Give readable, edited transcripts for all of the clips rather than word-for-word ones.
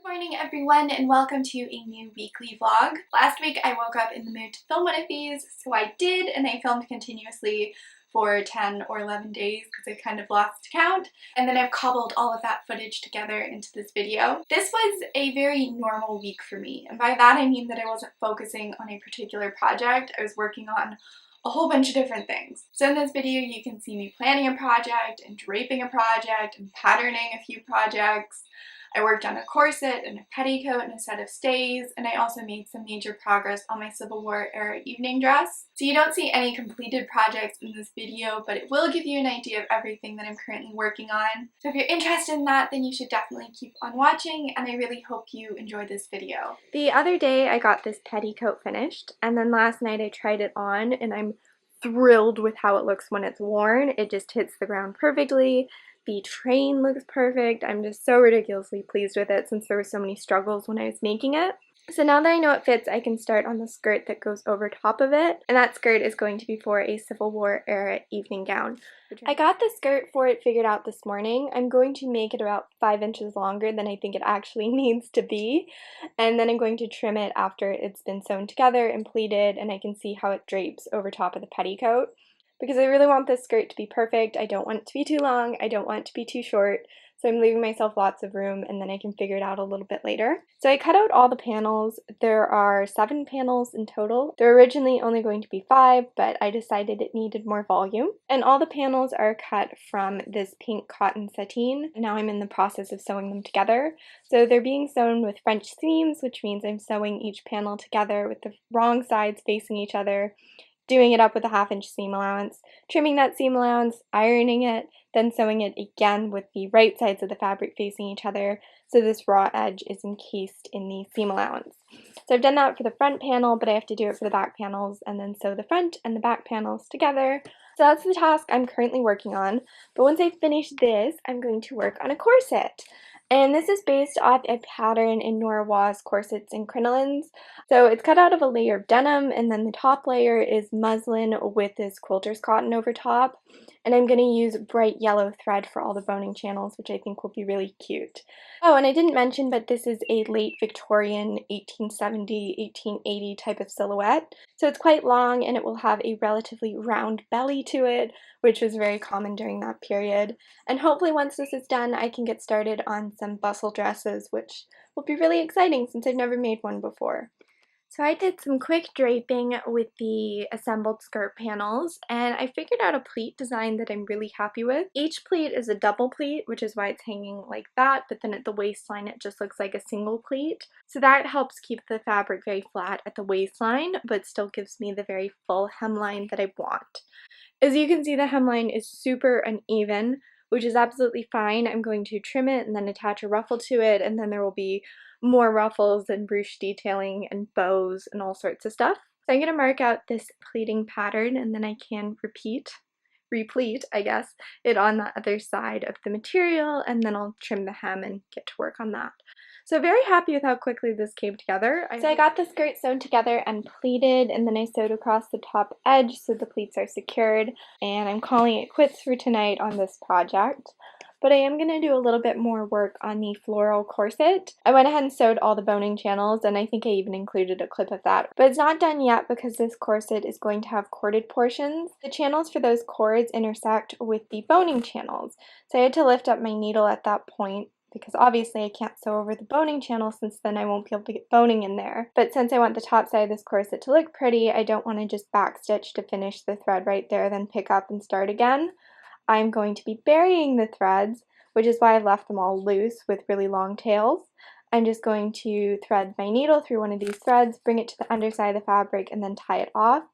Good morning everyone and welcome to a new weekly vlog. Last week I woke up in the mood to film one of these, so I did, and I filmed continuously for 10 or 11 days because I kind of lost count, and then I've cobbled all of that footage together into this video. This was a very normal week for me, and by that I mean that I wasn't focusing on a particular project. I was working on a whole bunch of different things. So in this video you can see me planning a project and draping a project and patterning a few projects. I worked on a corset and a petticoat and a set of stays, and I also made some major progress on my Civil War era evening dress. So you don't see any completed projects in this video, but it will give you an idea of everything that I'm currently working on. So if you're interested in that, then you should definitely keep on watching, and I really hope you enjoy this video. The other day I got this petticoat finished, and then last night I tried it on, and I'm thrilled with how it looks when it's worn. It just hits the ground perfectly. The train looks perfect. I'm just so ridiculously pleased with it since there were so many struggles when I was making it. So now that I know it fits, I can start on the skirt that goes over top of it. And that skirt is going to be for a Civil War era evening gown. I got the skirt for it figured out this morning. I'm going to make it about 5 inches longer than I think it actually needs to be. And then I'm going to trim it after it's been sewn together and pleated, and I can see how it drapes over top of the petticoat. Because I really want this skirt to be perfect. I don't want it to be too long, I don't want it to be too short, so I'm leaving myself lots of room and then I can figure it out a little bit later. So I cut out all the panels. There are 7 panels in total. There were originally only going to be 5, but I decided it needed more volume. And all the panels are cut from this pink cotton sateen. Now I'm in the process of sewing them together. So they're being sewn with French seams, which means I'm sewing each panel together with the wrong sides facing each other, doing it up with a 1/2 inch seam allowance, trimming that seam allowance, ironing it, then sewing it again with the right sides of the fabric facing each other so this raw edge is encased in the seam allowance. So I've done that for the front panel, but I have to do it for the back panels and then sew the front and the back panels together. So that's the task I'm currently working on, but once I finish this, I'm going to work on a corset. And this is based off a pattern in Norah Waugh's Corsets and Crinolines. So it's cut out of a layer of denim, and then the top layer is muslin with this quilter's cotton over top. And I'm going to use bright yellow thread for all the boning channels, which I think will be really cute. Oh, and I didn't mention, but this is a late Victorian 1870, 1880 type of silhouette. So it's quite long, and it will have a relatively round belly to it, which was very common during that period. And hopefully once this is done, I can get started on some bustle dresses, which will be really exciting since I've never made one before. So I did some quick draping with the assembled skirt panels, and I figured out a pleat design that I'm really happy with. Each pleat is a double pleat, which is why it's hanging like that, but then at the waistline it just looks like a single pleat. So that helps keep the fabric very flat at the waistline, but still gives me the very full hemline that I want. As you can see, the hemline is super uneven, which is absolutely fine. I'm going to trim it and then attach a ruffle to it, and then there will be more ruffles and ruche detailing and bows and all sorts of stuff. So I'm going to mark out this pleating pattern, and then I can repleat, I guess, it on the other side of the material, and then I'll trim the hem and get to work on that. So very happy with how quickly this came together. So I got the skirt sewn together and pleated, and then I sewed across the top edge so the pleats are secured, and I'm calling it quits for tonight on this project. But I am going to do a little bit more work on the floral corset. I went ahead and sewed all the boning channels, and I think I even included a clip of that. But it's not done yet because this corset is going to have corded portions. The channels for those cords intersect with the boning channels. So I had to lift up my needle at that point, because obviously I can't sew over the boning channel since then I won't be able to get boning in there. But since I want the top side of this corset to look pretty, I don't want to just backstitch to finish the thread right there, then pick up and start again. I'm going to be burying the threads, which is why I've left them all loose with really long tails. I'm just going to thread my needle through one of these threads, bring it to the underside of the fabric, and then tie it off.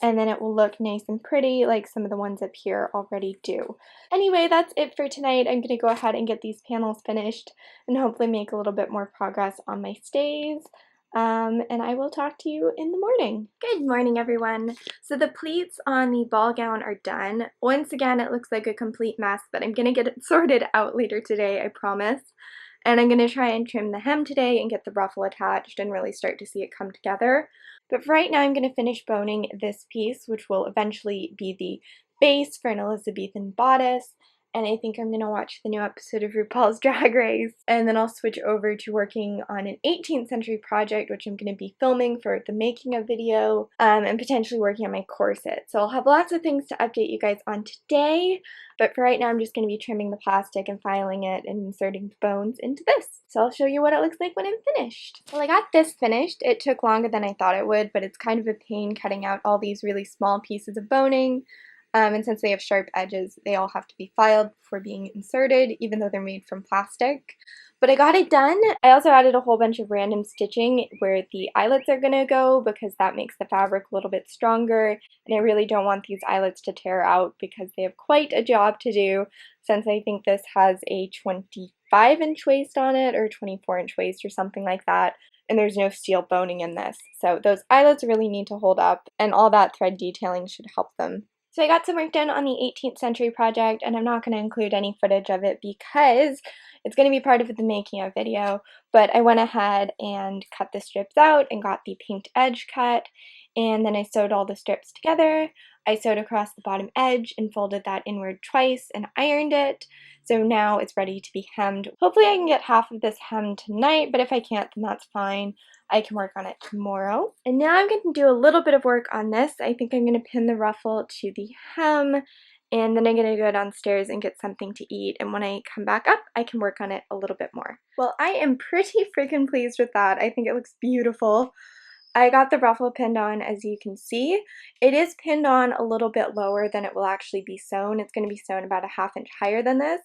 And then it will look nice and pretty like some of the ones up here already do. Anyway, that's it for tonight. I'm going to go ahead and get these panels finished and hopefully make a little bit more progress on my stays. And I will talk to you in the morning. Good morning, everyone. So the pleats on the ball gown are done. Once again, it looks like a complete mess, but I'm going to get it sorted out later today, I promise. And I'm going to try and trim the hem today and get the ruffle attached and really start to see it come together. But for right now, I'm going to finish boning this piece, which will eventually be the base for an Elizabethan bodice. and I think I'm gonna watch the new episode of RuPaul's Drag Race, and then I'll switch over to working on an 18th century project, which I'm gonna be filming for the making of video, and potentially working on my corset. So I'll have lots of things to update you guys on today, but for right now I'm just gonna be trimming the plastic and filing it and inserting the bones into this. So I'll show you what it looks like when I'm finished. Well, I got this finished. It took longer than I thought it would, but it's kind of a pain cutting out all these really small pieces of boning. And since they have sharp edges, they all have to be filed before being inserted, even though they're made from plastic. But I got it done. I also added a whole bunch of random stitching where the eyelets are going to go because that makes the fabric a little bit stronger. And I really don't want these eyelets to tear out because they have quite a job to do, since I think this has a 25-inch waist on it or 24-inch waist or something like that. And there's no steel boning in this. So those eyelets really need to hold up, and all that thread detailing should help them. So I got some work done on the 18th century project, and I'm not going to include any footage of it because it's going to be part of the making of video, but I went ahead and cut the strips out and got the pinked edge cut, and then I sewed all the strips together. I sewed across the bottom edge and folded that inward twice and ironed it, so now it's ready to be hemmed. Hopefully I can get half of this hemmed tonight, but if I can't, then that's fine. I can work on it tomorrow. And now I'm going to do a little bit of work on this. I think I'm going to pin the ruffle to the hem, and then I'm going to go downstairs and get something to eat, and when I come back up, I can work on it a little bit more. Well, I am pretty freaking pleased with that. I think it looks beautiful. I got the ruffle pinned on, as you can see. It is pinned on a little bit lower than it will actually be sewn. It's going to be sewn about a ½ inch higher than this.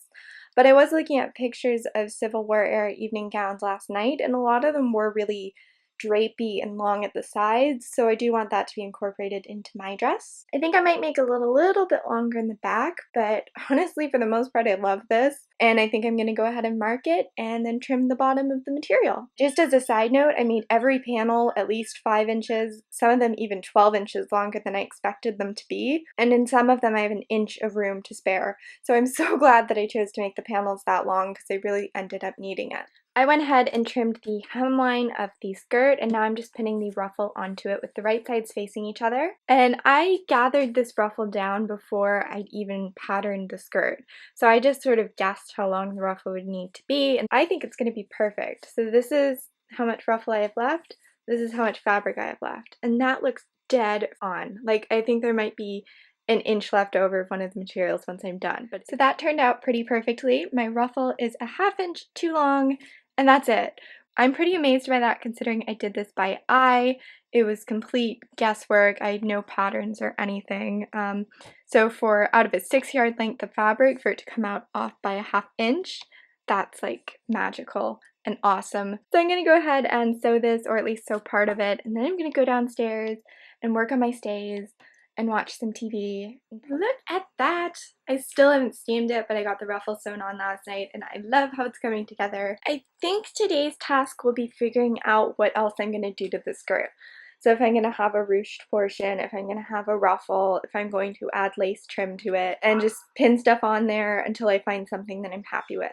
But I was looking at pictures of Civil War era evening gowns last night, and a lot of them were really drapey and long at the sides, so I do want that to be incorporated into my dress. I think I might make it a little bit longer in the back, but honestly, for the most part, I love this, and I think I'm going to go ahead and mark it and then trim the bottom of the material. Just as a side note, I made every panel at least 5 inches, some of them even 12 inches longer than I expected them to be, and in some of them I have an inch of room to spare, so I'm so glad that I chose to make the panels that long because I really ended up needing it. I went ahead and trimmed the hemline of the skirt, and now I'm just pinning the ruffle onto it with the right sides facing each other. And I gathered this ruffle down before I'd even patterned the skirt. So I just sort of guessed how long the ruffle would need to be, and I think it's going to be perfect. So this is how much ruffle I have left, this is how much fabric I have left, and that looks dead on. Like, I think there might be an inch left over of one of the materials once I'm done. But so that turned out pretty perfectly. My ruffle is a ½ inch too long, and that's it. I'm pretty amazed by that considering I did this by eye. It was complete guesswork. I had no patterns or anything. So for out of a 6-yard length of fabric, for it to come out off by a ½ inch, that's like magical and awesome. So I'm going to go ahead and sew this, or at least sew part of it, and then I'm going to go downstairs and work on my stays and watch some TV. Look at that! I still haven't steamed it, but I got the ruffle sewn on last night, and I love how it's coming together. I think today's task will be figuring out what else I'm going to do to the skirt. So if I'm going to have a ruched portion, if I'm going to have a ruffle, if I'm going to add lace trim to it, and just pin stuff on there until I find something that I'm happy with.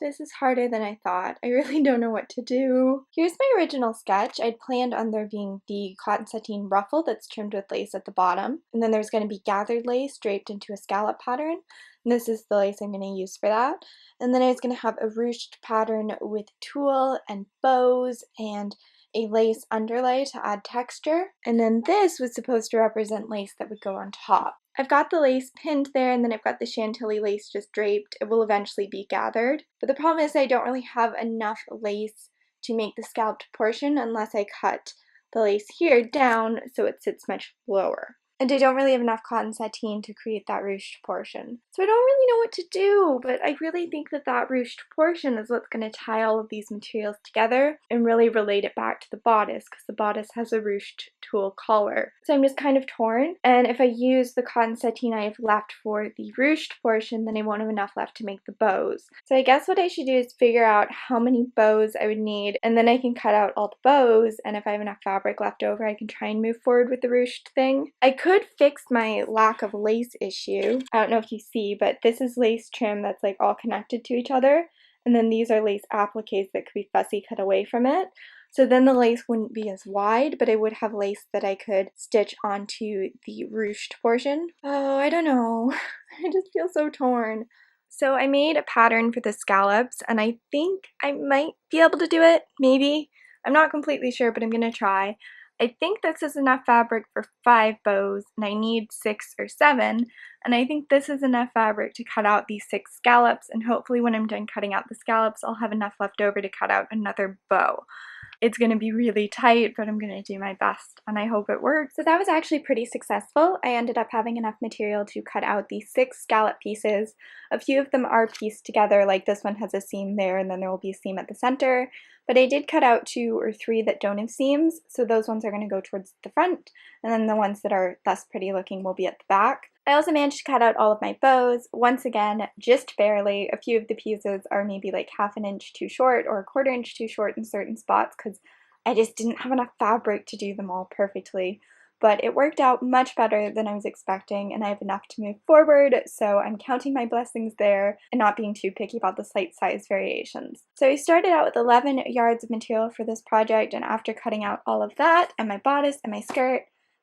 This is harder than I thought. I really don't know what to do. Here's my original sketch. I'd planned on there being the cotton sateen ruffle that's trimmed with lace at the bottom, and then there's going to be gathered lace draped into a scallop pattern. And this is the lace I'm going to use for that. And then I was going to have a ruched pattern with tulle and bows and a lace underlay to add texture. And then this was supposed to represent lace that would go on top. I've got the lace pinned there, and then I've got the chantilly lace just draped. It will eventually be gathered. But the problem is I don't really have enough lace to make the scalloped portion unless I cut the lace here down so it sits much lower. And I don't really have enough cotton sateen to create that ruched portion. So I don't really know what to do, but I really think that that ruched portion is what's going to tie all of these materials together and really relate it back to the bodice, because the bodice has a ruched tulle collar. So I'm just kind of torn, and if I use the cotton sateen I have left for the ruched portion, then I won't have enough left to make the bows. So I guess what I should do is figure out how many bows I would need, and then I can cut out all the bows, and if I have enough fabric left over, I can try and move forward with the ruched thing. I could fix my lack of lace issue. I don't know if you see, but this is lace trim that's like all connected to each other, and then these are lace appliques that could be fussy cut away from it. So then the lace wouldn't be as wide, but I would have lace that I could stitch onto the ruched portion. Oh, I don't know. I just feel so torn. So I made a pattern for the scallops, and I think I might be able to do it, maybe. I'm not completely sure, but I'm gonna try. I think this is enough fabric for 5 bows, and I need 6 or 7, and I think this is enough fabric to cut out these 6 scallops, and hopefully when I'm done cutting out the scallops, I'll have enough left over to cut out another bow. It's going to be really tight, but I'm going to do my best, and I hope it works. So that was actually pretty successful. I ended up having enough material to cut out these 6 scallop pieces. A few of them are pieced together, like this one has a seam there, and then there will be a seam at the center. But I did cut out 2 or 3 that don't have seams, so those ones are going to go towards the front, and then the ones that are less pretty looking will be at the back. I also managed to cut out all of my bows, once again, just barely. A few of the pieces are maybe like half an inch too short or a quarter inch too short in certain spots because I just didn't have enough fabric to do them all perfectly. But it worked out much better than I was expecting, and I have enough to move forward, so I'm counting my blessings there and not being too picky about the slight size variations. So I started out with 11 yards of material for this project, and after cutting out all of that and my bodice and my skirt,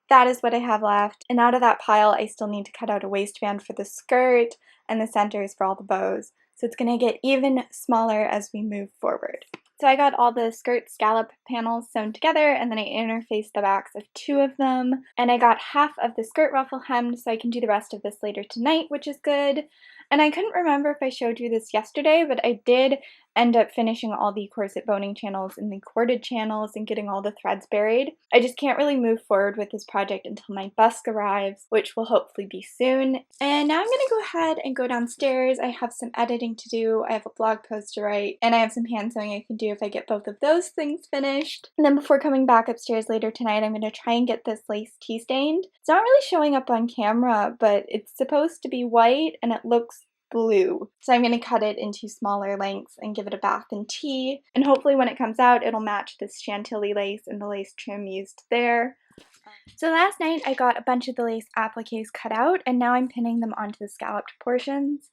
that is what I have left, and out of that pile I still need to cut out a waistband for the skirt and the centers for all the bows, so it's going to get even smaller as we move forward. So I got all the skirt scallop panels sewn together, and then I interfaced the backs of 2 of them, and I got half of the skirt ruffle hemmed so I can do the rest of this later tonight, which is good. And I couldn't remember if I showed you this yesterday, but I did end up finishing all the corset boning channels and the corded channels and getting all the threads buried. I just can't really move forward with this project until my busk arrives, which will hopefully be soon. And now I'm going to go ahead and go downstairs. I have some editing to do, I have a blog post to write, and I have some hand sewing I can do if I get both of those things finished. And then before coming back upstairs later tonight, I'm going to try and get this lace tea stained. It's not really showing up on camera, but it's supposed to be white and it looks blue. So I'm going to cut it into smaller lengths and give it a bath in tea, and hopefully when it comes out it'll match this chantilly lace and the lace trim used there. So last night I got a bunch of the lace appliques cut out, and now I'm pinning them onto the scalloped portions.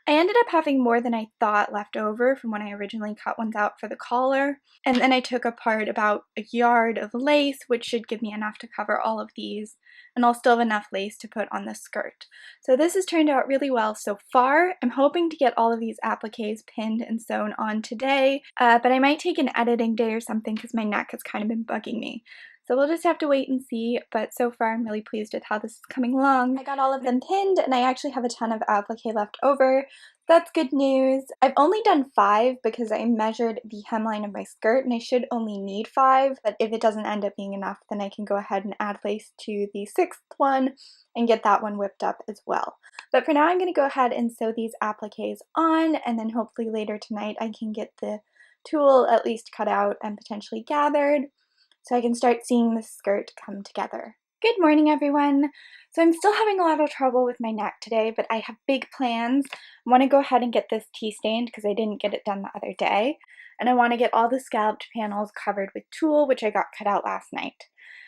I ended up having more than I thought left over from when I originally cut ones out for the collar, and then I took apart about a yard of lace, which should give me enough to cover all of these, and I'll still have enough lace to put on the skirt. So this has turned out really well so far. I'm hoping to get all of these appliques pinned and sewn on today, but I might take an editing day or something because my neck has kind of been bugging me. So we'll just have to wait and see, but so far I'm really pleased with how this is coming along. I got all of them pinned, and I actually have a ton of applique left over. That's good news. I've only done 5 because I measured the hemline of my skirt, and I should only need 5, but if it doesn't end up being enough, then I can go ahead and add lace to the 6th one and get that one whipped up as well. But for now, I'm going to go ahead and sew these appliques on, and then hopefully later tonight I can get the tulle at least cut out and potentially gathered, so I can start seeing the skirt come together. Good morning, everyone. So I'm still having a lot of trouble with my neck today, but I have big plans. I want to go ahead and get this tea stained because I didn't get it done the other day, and I want to get all the scalloped panels covered with tulle, which I got cut out last night.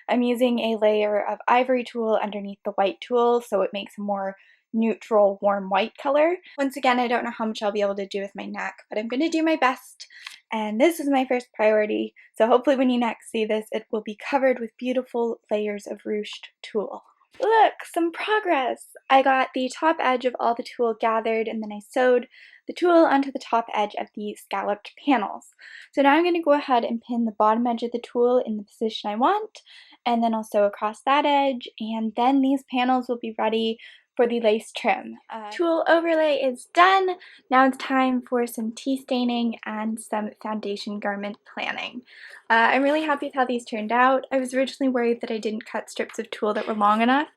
I'm using a layer of ivory tulle underneath the white tulle, so it makes a more neutral, warm white color. Once again, I don't know how much I'll be able to do with my neck, but I'm going to do my best, and this is my first priority, so hopefully when you next see this, it will be covered with beautiful layers of ruched tulle. Look, some progress! I got the top edge of all the tulle gathered, and then I sewed the tulle onto the top edge of the scalloped panels. So now I'm going to go ahead and pin the bottom edge of the tulle in the position I want, and then I'll sew across that edge, and then these panels will be ready for the lace trim. Tulle overlay is done. Now it's time for some tea staining and some foundation garment planning. I'm really happy with how these turned out. I was originally worried that I didn't cut strips of tulle that were long enough,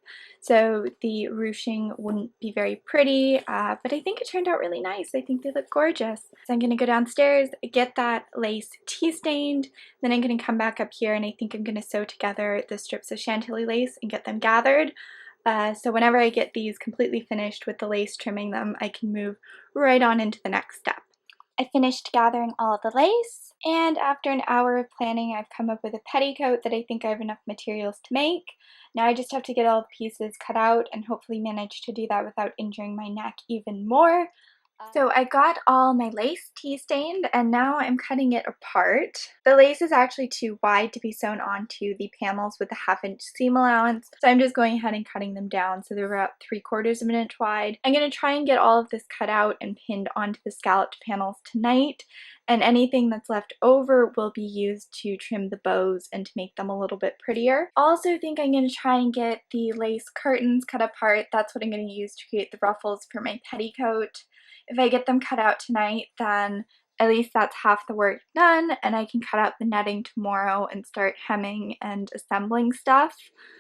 so the ruching wouldn't be very pretty, but I think it turned out really nice. I think they look gorgeous. So I'm going to go downstairs, get that lace tea stained, then I'm going to come back up here, and I think I'm going to sew together the strips of chantilly lace and get them gathered. So whenever I get these completely finished with the lace trimming them, I can move right on into the next step. I finished gathering all of the lace, and after an hour of planning, I've come up with a petticoat that I think I have enough materials to make. Now I just have to get all the pieces cut out and hopefully manage to do that without injuring my neck even more. So I got all my lace tea stained and now I'm cutting it apart. The lace is actually too wide to be sewn onto the panels with a 1/2 inch seam allowance, so I'm just going ahead and cutting them down so they're about 3/4 of an inch wide. I'm going to try and get all of this cut out and pinned onto the scalloped panels tonight, and anything that's left over will be used to trim the bows and to make them a little bit prettier. I also think I'm going to try and get the lace curtains cut apart. That's what I'm going to use to create the ruffles for my petticoat. If I get them cut out tonight, then at least that's half the work done, and I can cut out the netting tomorrow and start hemming and assembling stuff.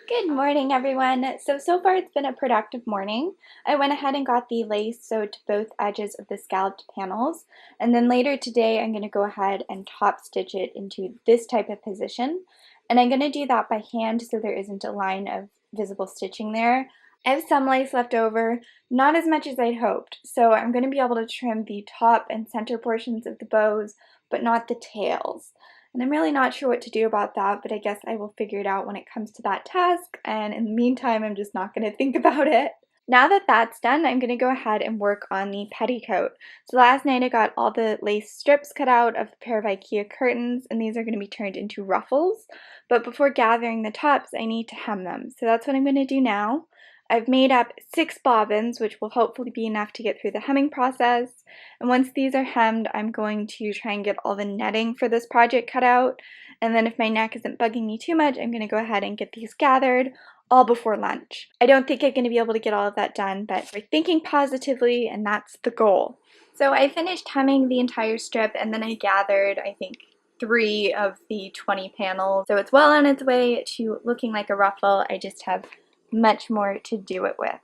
Good morning, everyone. So far it's been a productive morning. I went ahead and got the lace sewed to both edges of the scalloped panels, and then later today I'm going to go ahead and top stitch it into this type of position. And I'm going to do that by hand so there isn't a line of visible stitching there. I have some lace left over, not as much as I'd hoped, so I'm going to be able to trim the top and center portions of the bows, but not the tails. And I'm really not sure what to do about that, but I guess I will figure it out when it comes to that task, and in the meantime I'm just not going to think about it. Now that that's done, I'm going to go ahead and work on the petticoat. So last night I got all the lace strips cut out of a pair of IKEA curtains, and these are going to be turned into ruffles. But before gathering the tops, I need to hem them. So that's what I'm going to do now. I've made up 6 bobbins, which will hopefully be enough to get through the hemming process. And once these are hemmed, I'm going to try and get all the netting for this project cut out. And then if my neck isn't bugging me too much, I'm going to go ahead and get these gathered all before lunch. I don't think I'm going to be able to get all of that done, but we're thinking positively, and that's the goal. So I finished hemming the entire strip, and then I gathered, I think, 3 of the 20 panels. So it's well on its way to looking like a ruffle. I just have much more to do it with.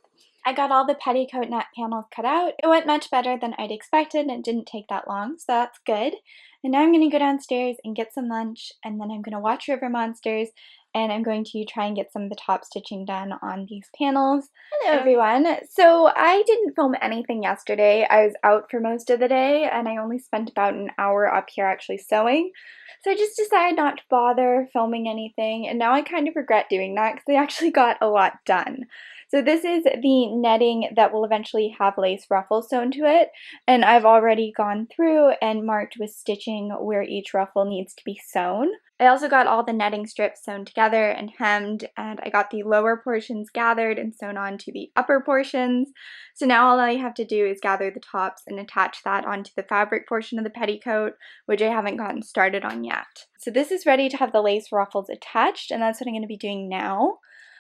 I got all the petticoat net panels cut out. It went much better than I'd expected, and it didn't take that long, so that's good. And now I'm going to go downstairs and get some lunch, and then I'm going to watch River Monsters, and I'm going to try and get some of the top stitching done on these panels. Hello everyone! So I didn't film anything yesterday. I was out for most of the day, and I only spent about an hour up here actually sewing. So I just decided not to bother filming anything, and now I kind of regret doing that because I actually got a lot done. So this is the netting that will eventually have lace ruffles sewn to it, and I've already gone through and marked with stitching where each ruffle needs to be sewn. I also got all the netting strips sewn together and hemmed, and I got the lower portions gathered and sewn onto the upper portions. So now all I have to do is gather the tops and attach that onto the fabric portion of the petticoat, which I haven't gotten started on yet. So this is ready to have the lace ruffles attached, and that's what I'm going to be doing now.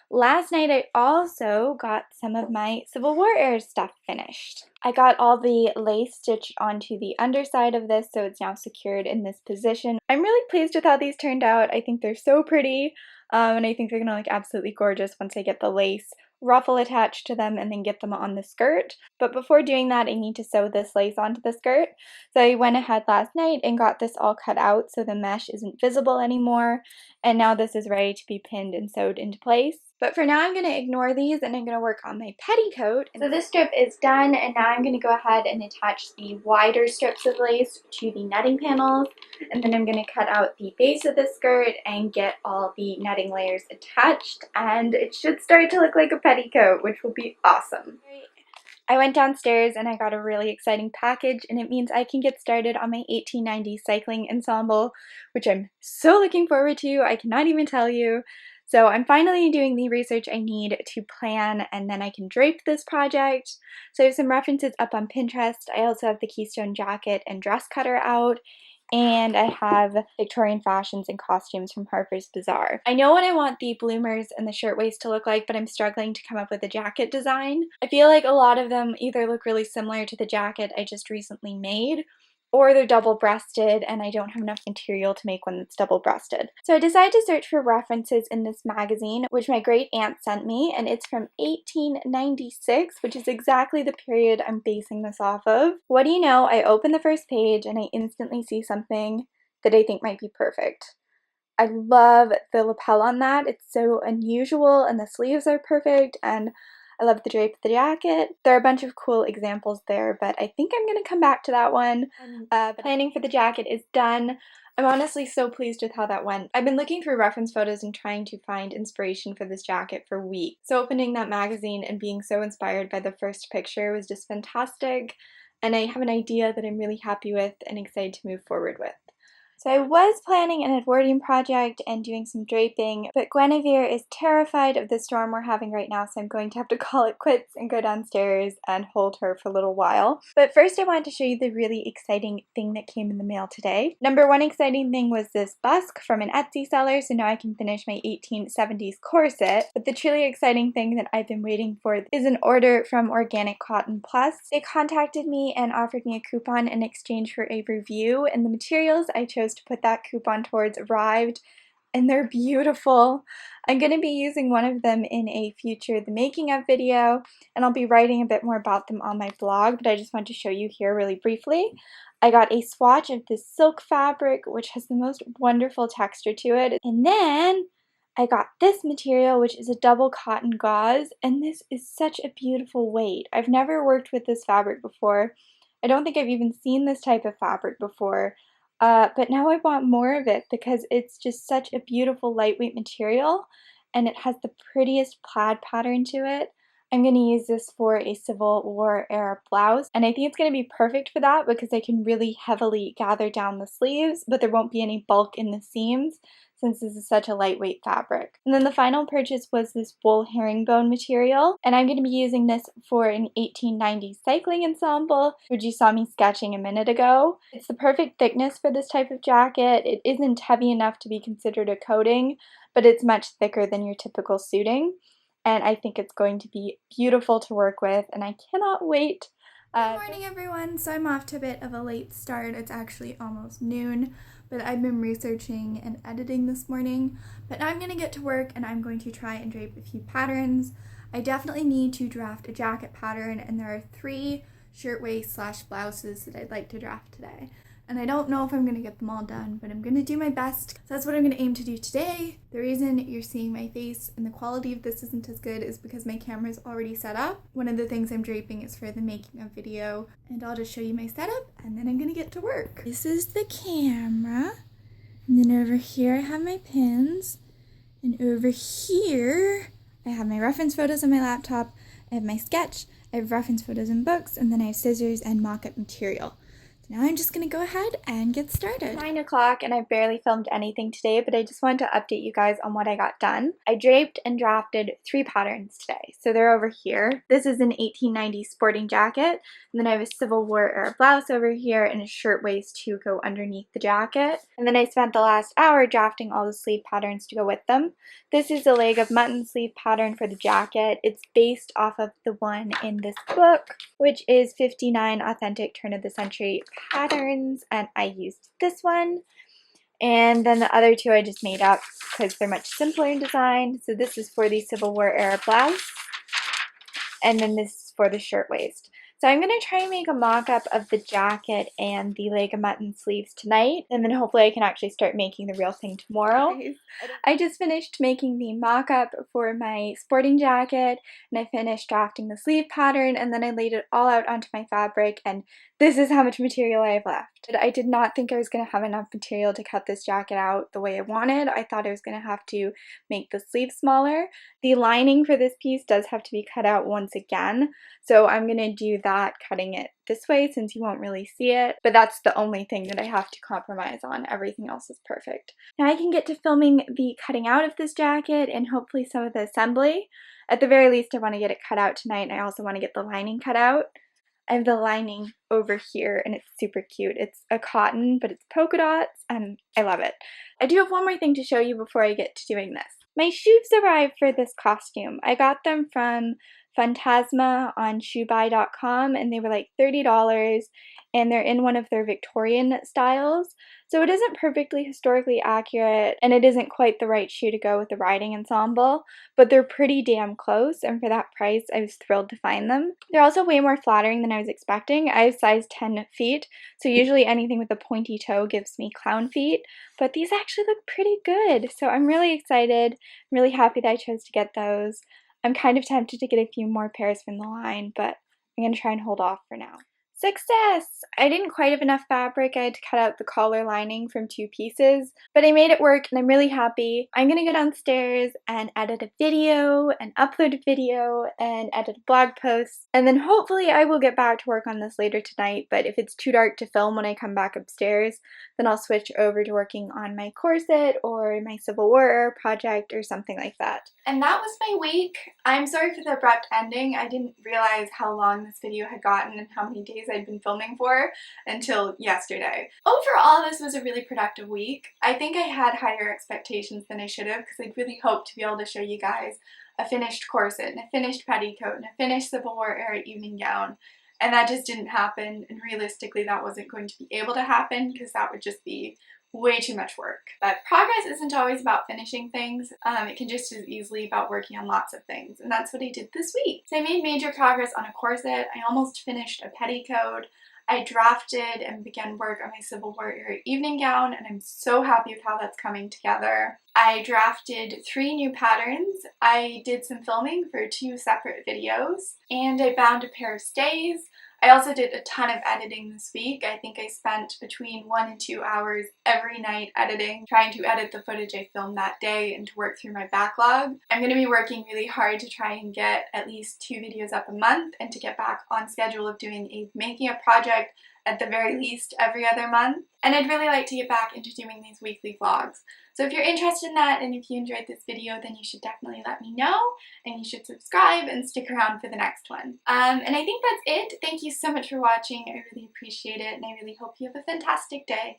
Last night I also got some of my Civil War era stuff finished. I got all the lace stitched onto the underside of this, so it's now secured in this position. I'm really pleased with how these turned out. I think they're so pretty, and I think they're going to look absolutely gorgeous once I get the lace ruffle attached to them and then get them on the skirt. But before doing that, I need to sew this lace onto the skirt. So I went ahead last night and got this all cut out so the mesh isn't visible anymore, and now this is ready to be pinned and sewed into place. But for now I'm going to ignore these and I'm going to work on my petticoat. So this strip is done, and now I'm going to go ahead and attach the wider strips of lace to the netting panels, and then I'm going to cut out the base of the skirt and get all the netting layers attached, and it should start to look like a petticoat, which will be awesome. I went downstairs and I got a really exciting package, and it means I can get started on my 1890 cycling ensemble, which I'm so looking forward to. I cannot even tell you. So I'm finally doing the research I need to plan, and then I can drape this project. So I have some references up on Pinterest. I also have the Keystone jacket and dress cutter out, and I have Victorian fashions and costumes from Harper's Bazaar. I know what I want the bloomers and the shirtwaist to look like, but I'm struggling to come up with a jacket design. I feel like a lot of them either look really similar to the jacket I just recently made, or they're double-breasted and I don't have enough material to make one that's double-breasted. So I decided to search for references in this magazine, which my great aunt sent me, and it's from 1896, which is exactly the period I'm basing this off of. What do you know, I open the first page and I instantly see something that I think might be perfect. I love the lapel on that. It's so unusual, and the sleeves are perfect, and I love the drape of the jacket. There are a bunch of cool examples there, but I think I'm going to come back to that one. Planning for the jacket is done. I'm honestly so pleased with how that went. I've been looking through reference photos and trying to find inspiration for this jacket for weeks. So opening that magazine and being so inspired by the first picture was just fantastic. and I have an idea that I'm really happy with and excited to move forward with. So I was planning an Edwardian project and doing some draping, but Guinevere is terrified of the storm we're having right now, so I'm going to have to call it quits and go downstairs and hold her for a little while. But first I wanted to show you the really exciting thing that came in the mail today. Number one exciting thing was this busk from an Etsy seller, so now I can finish my 1870s corset. But the truly exciting thing that I've been waiting for is an order from Organic Cotton Plus. They contacted me and offered me a coupon in exchange for a review, and the materials I chose to put that coupon towards arrived, and they're beautiful. I'm going to be using one of them in a future The Making Of video, and I'll be writing a bit more about them on my blog, but I just want to show you here really briefly. I got a swatch of this silk fabric, which has the most wonderful texture to it, and then I got this material, which is a double cotton gauze, and this is such a beautiful weight. I've never worked with this fabric before. I don't think I've even seen this type of fabric before. But now I want more of it because it's just such a beautiful lightweight material, and it has the prettiest plaid pattern to it. I'm going to use this for a Civil War era blouse, and I think it's going to be perfect for that because I can really heavily gather down the sleeves, but there won't be any bulk in the seams since this is such a lightweight fabric. And then the final purchase was this wool herringbone material, and I'm going to be using this for an 1890s cycling ensemble, which you saw me sketching a minute ago. It's the perfect thickness for this type of jacket. It isn't heavy enough to be considered a coating, but it's much thicker than your typical suiting, and I think it's going to be beautiful to work with, and I cannot wait. Good morning, everyone. So I'm off to a bit of a late start. It's actually almost noon, but I've been researching and editing this morning. But now I'm going to get to work and I'm going to try and drape a few patterns. I definitely need to draft a jacket pattern, and there are 3 shirtwaist / blouses that I'd like to draft today. And I don't know if I'm going to get them all done, but I'm going to do my best. So that's what I'm going to aim to do today. The reason you're seeing my face and the quality of this isn't as good is because my camera's already set up. One of the things I'm draping is for the making of video, and I'll just show you my setup and then I'm going to get to work. This is the camera, and then over here I have my pins, and over here I have my reference photos on my laptop, I have my sketch, I have reference photos and books, and then I have scissors and mock-up material. Now I'm just going to go ahead and get started. It's 9 o'clock and I've barely filmed anything today, but I just wanted to update you guys on what I got done. I draped and drafted 3 patterns today, so they're over here. This is an 1890s sporting jacket, and then I have a Civil War era blouse over here and a shirtwaist to go underneath the jacket. And then I spent the last hour drafting all the sleeve patterns to go with them. This is a leg of mutton sleeve pattern for the jacket. It's based off of the one in this book, which is 59 authentic turn-of-the-century patterns, and I used this one. And then the other 2 I just made up because they're much simpler in design. So this is for the Civil War era blouse, and then this is for the shirtwaist. So I'm going to try and make a mock-up of the jacket and the leg of mutton sleeves tonight, and then hopefully I can actually start making the real thing tomorrow. I just finished making the mock-up for my sporting jacket, and I finished drafting the sleeve pattern, and then I laid it all out onto my fabric, and this is how much material I have left. I did not think I was going to have enough material to cut this jacket out the way I wanted. I thought I was going to have to make the sleeve smaller. The lining for this piece does have to be cut out once again, so I'm going to do that, cutting it this way since you won't really see it, but that's the only thing that I have to compromise on. Everything else is perfect. Now I can get to filming the cutting out of this jacket and hopefully some of the assembly. At the very least I want to get it cut out tonight, and I also want to get the lining cut out. I have the lining over here and it's super cute. It's a cotton, but it's polka dots and I love it. I do have one more thing to show you before I get to doing this. My shoes arrived for this costume. I got them from Phantasma on shoebuy.com, and they were like $30, and they're in one of their Victorian styles. So it isn't perfectly historically accurate, and it isn't quite the right shoe to go with the riding ensemble, but they're pretty damn close, and for that price I was thrilled to find them. They're also way more flattering than I was expecting. I have size 10 feet, so usually anything with a pointy toe gives me clown feet, but these actually look pretty good, so I'm really excited. I'm really happy that I chose to get those. I'm kind of tempted to get a few more pairs from the line, but I'm going to try and hold off for now. Success! I didn't quite have enough fabric. I had to cut out the collar lining from 2 pieces, but I made it work and I'm really happy. I'm gonna go downstairs and edit a video and upload a video and edit a blog post, and then hopefully I will get back to work on this later tonight, but if it's too dark to film when I come back upstairs, then I'll switch over to working on my corset or my Civil War project or something like that. And that was my week. I'm sorry for the abrupt ending. I didn't realize how long this video had gotten and how many days I'd been filming for until yesterday. Overall, this was a really productive week. I think I had higher expectations than I should have because I'd really hoped to be able to show you guys a finished corset and a finished petticoat and a finished Civil War era evening gown. And that just didn't happen, and realistically that wasn't going to be able to happen because that would just be way too much work. But progress isn't always about finishing things. It can just as easily about working on lots of things, and that's what I did this week. So I made major progress on a corset. I almost finished a petticoat. I drafted and began work on my Civil War era evening gown, and I'm so happy with how that's coming together. I drafted 3 new patterns. I did some filming for 2 separate videos, and I bound a pair of stays. I also did a ton of editing this week. I think I spent between 1 and 2 hours every night editing, trying to edit the footage I filmed that day and to work through my backlog. I'm going to be working really hard to try and get at least 2 videos up a month and to get back on schedule of doing a making a project at the very least every other month. And I'd really like to get back into doing these weekly vlogs. So if you're interested in that and if you enjoyed this video, then you should definitely let me know, and you should subscribe and stick around for the next one. And I think that's it. Thank you so much for watching. I really appreciate it, and I really hope you have a fantastic day.